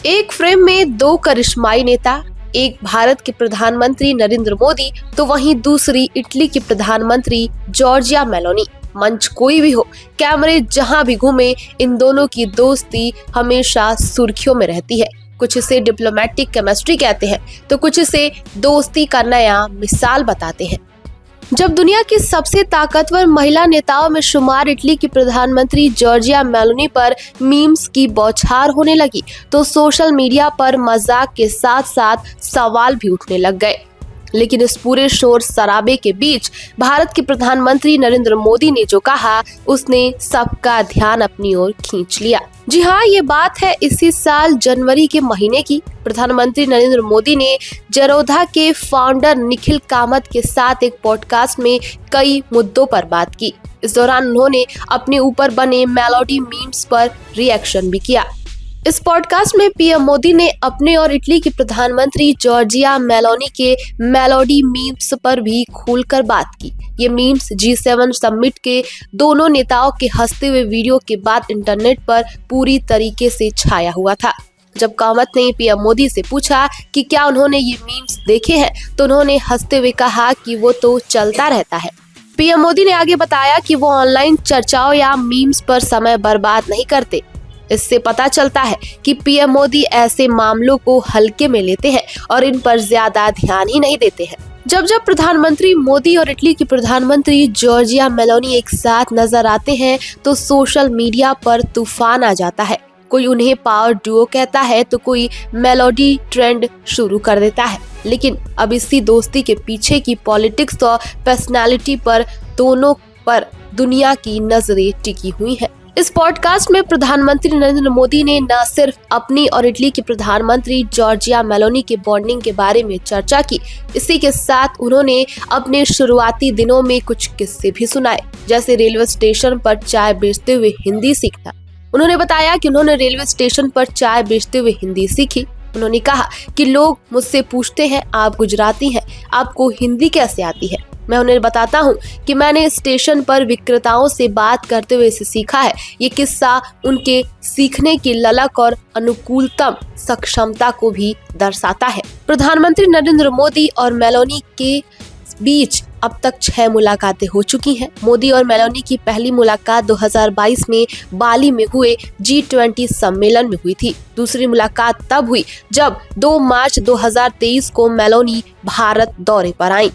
एक फ्रेम में दो करिश्माई नेता, एक भारत के प्रधानमंत्री नरेंद्र मोदी तो वहीं दूसरी इटली की प्रधानमंत्री जॉर्जिया मेलोनी। मंच कोई भी हो, कैमरे जहां भी घूमे, इन दोनों की दोस्ती हमेशा सुर्खियों में रहती है। कुछ इसे डिप्लोमेटिक केमिस्ट्री कहते हैं तो कुछ इसे दोस्ती का नया मिसाल बताते हैं। जब दुनिया की सबसे ताकतवर महिला नेताओं में शुमार इटली की प्रधानमंत्री जॉर्जिया मेलोनी पर मीम्स की बौछार होने लगी तो सोशल मीडिया पर मजाक के साथ साथ सवाल भी उठने लग गए। लेकिन इस पूरे शोर शराबे के बीच भारत के प्रधानमंत्री नरेंद्र मोदी ने जो कहा, उसने सबका ध्यान अपनी ओर खींच लिया। जी हाँ, ये बात है इसी साल जनवरी के महीने की। प्रधानमंत्री नरेंद्र मोदी ने जेरोधा के फाउंडर निखिल कामत के साथ एक पॉडकास्ट में कई मुद्दों पर बात की। इस दौरान उन्होंने अपने ऊपर बने मेलोडी मीम्स पर रिएक्शन भी किया। इस पॉडकास्ट में पीएम मोदी ने अपने और इटली की प्रधानमंत्री जॉर्जिया मेलोनी के मेलोडी मीम्स पर भी खुलकर बात की। ये मीम्स G7 समिट के दोनों नेताओं के हंसते हुए वीडियो के बाद इंटरनेट पर पूरी तरीके से छाया हुआ था। जब कामत ने पीएम मोदी से पूछा कि क्या उन्होंने ये मीम्स देखे हैं तो उन्होंने हंसते हुए कहा कि वो तो चलता रहता है। पीएम मोदी ने आगे बताया कि वो ऑनलाइन चर्चाओं या मीम्स पर समय बर्बाद नहीं करते। इससे पता चलता है कि पीएम मोदी ऐसे मामलों को हल्के में लेते हैं और इन पर ज्यादा ध्यान ही नहीं देते हैं। जब प्रधानमंत्री मोदी और इटली की प्रधानमंत्री जॉर्जिया मेलोनी एक साथ नजर आते हैं तो सोशल मीडिया पर तूफान आ जाता है। कोई उन्हें पावर डुओ कहता है तो कोई मेलोडी ट्रेंड शुरू कर देता है। लेकिन अब इसी दोस्ती के पीछे की पॉलिटिक्स और पर्सनालिटी पर दोनों पर दुनिया की नजरें टिकी हुई हैं। इस पॉडकास्ट में प्रधानमंत्री नरेंद्र मोदी ने न सिर्फ अपनी और इटली की प्रधानमंत्री जॉर्जिया मेलोनी के बॉन्डिंग के बारे में चर्चा की, इसी के साथ उन्होंने अपने शुरुआती दिनों में कुछ किस्से भी सुनाए, जैसे रेलवे स्टेशन पर चाय बेचते हुए हिंदी सीखना। उन्होंने बताया कि उन्होंने रेलवे स्टेशन पर चाय बेचते हुए हिंदी सीखी। उन्होंने कहा कि लोग मुझसे पूछते हैं, आप गुजराती हैं, आपको हिंदी कैसे आती है? मैं उन्हें बताता हूँ कि मैंने स्टेशन पर विक्रेताओं से बात करते हुए इसे सीखा है। ये किस्सा उनके सीखने की ललक और अनुकूलतम सक्षमता को भी दर्शाता है। प्रधानमंत्री नरेंद्र मोदी और मेलोनी के बीच अब तक 6 मुलाकातें हो चुकी हैं। मोदी और मेलोनी की पहली मुलाकात 2022 में बाली में हुए G20 सम्मेलन में हुई थी। दूसरी मुलाकात तब हुई जब 2 मार्च 2023 को मेलोनी भारत दौरे पर आई।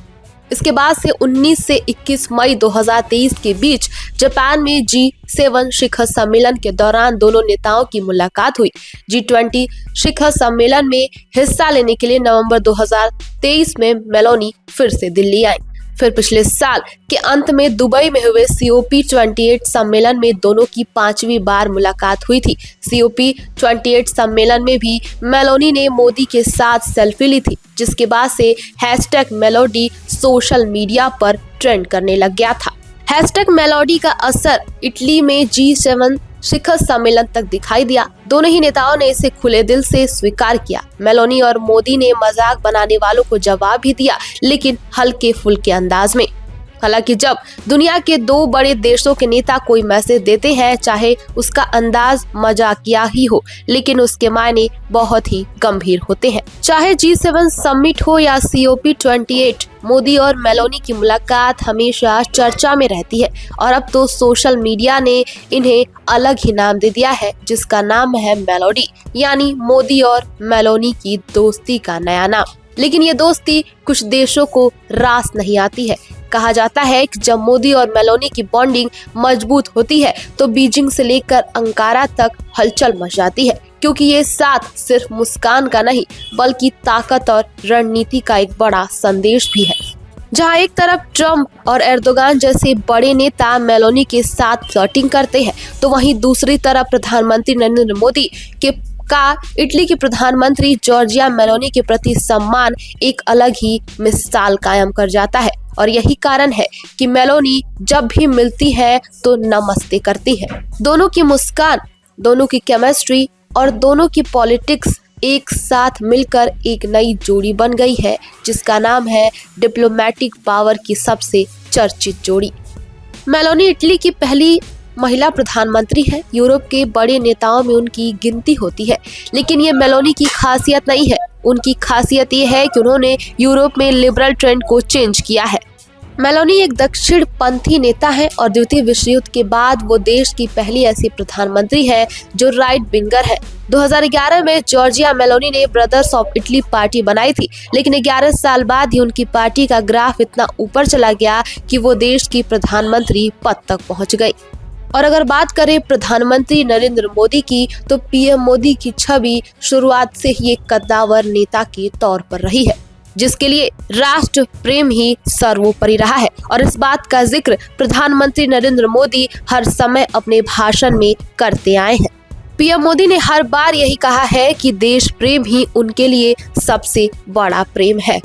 इसके बाद से 19 से 21 मई 2023 के बीच जापान में G7 शिखर सम्मेलन के दौरान दोनों नेताओं की मुलाकात हुई। G20 शिखर सम्मेलन में हिस्सा लेने के लिए नवंबर 2023 में मेलोनी फिर से दिल्ली आई। फिर पिछले साल के अंत में दुबई में हुए COP28 सम्मेलन में दोनों की 5वीं बार मुलाकात हुई थी। COP28 सम्मेलन में भी मेलोनी ने मोदी के साथ सेल्फी ली थी, जिसके बाद से #मेलोडी सोशल मीडिया पर ट्रेंड करने लग गया था। #मेलोडी का असर इटली में G7 शिखर सम्मेलन तक दिखाई दिया। दोनों ही नेताओं ने इसे खुले दिल से स्वीकार किया। मेलोनी और मोदी ने मजाक बनाने वालों को जवाब भी दिया, लेकिन हल्के फुल्के अंदाज में। हालांकि जब दुनिया के 2 बड़े देशों के नेता कोई मैसेज देते हैं, चाहे उसका अंदाज मजाकिया ही हो, लेकिन उसके मायने बहुत ही गंभीर होते हैं। चाहे G7 समिट हो या COP28, मोदी और मेलोनी की मुलाकात हमेशा चर्चा में रहती है और अब तो सोशल मीडिया ने इन्हें अलग ही नाम दे दिया है, जिसका नाम है मेलोडी, यानी मोदी और मेलोनी की दोस्ती का नया नाम। लेकिन ये दोस्ती कुछ देशों को रास नहीं आती है। कहा जाता है कि जब मोदी और मेलोनी की बॉन्डिंग मजबूत होती है तो बीजिंग से लेकर अंकारा तक हलचल मच जाती है, क्योंकि ये साथ सिर्फ मुस्कान का नहीं बल्कि ताकत और रणनीति का एक बड़ा संदेश भी है। जहां एक तरफ ट्रंप और एर्दोगान जैसे बड़े नेता मेलोनी के साथ फ्लर्टिंग करते हैं, तो वहीं दूसरी तरफ प्रधानमंत्री नरेंद्र मोदी का इटली की प्रधानमंत्री जॉर्जिया मेलोनी के प्रति सम्मान एक अलग ही मिसाल कायम कर जाता है। और यही कारण है कि मेलोनी जब भी मिलती है तो नमस्ते करती है। दोनों की मुस्कान, दोनों की केमिस्ट्री और दोनों की पॉलिटिक्स एक साथ मिलकर एक नई जोड़ी बन गई है, जिसका नाम है डिप्लोमेटिक पावर की सबसे चर्चित जोड़ी। मेलोनी इटली की पहली महिला प्रधानमंत्री है। यूरोप के बड़े नेताओं में उनकी गिनती होती है, लेकिन ये मेलोनी की खासियत नहीं है। उनकी खासियत ये है कि उन्होंने यूरोप में लिबरल ट्रेंड को चेंज किया है। मेलोनी एक दक्षिण पंथी नेता है और द्वितीय विश्व युद्ध के बाद वो देश की पहली ऐसी प्रधानमंत्री है जो राइट विंगर है। 2011 में जॉर्जिया मेलोनी ने ब्रदर्स ऑफ इटली पार्टी बनाई थी, लेकिन 11 साल बाद ही उनकी पार्टी का ग्राफ इतना ऊपर चला गया कि वो देश की प्रधानमंत्री पद तक पहुंच गई। और अगर बात करें प्रधानमंत्री नरेंद्र मोदी की, तो पीएम मोदी की छवि शुरुआत से ही एक कद्दावर नेता के तौर पर रही है, जिसके लिए राष्ट्र प्रेम ही सर्वोपरि रहा है। और इस बात का जिक्र प्रधानमंत्री नरेंद्र मोदी हर समय अपने भाषण में करते आए हैं। पीएम मोदी ने हर बार यही कहा है कि देश प्रेम ही उनके लिए सबसे बड़ा प्रेम है।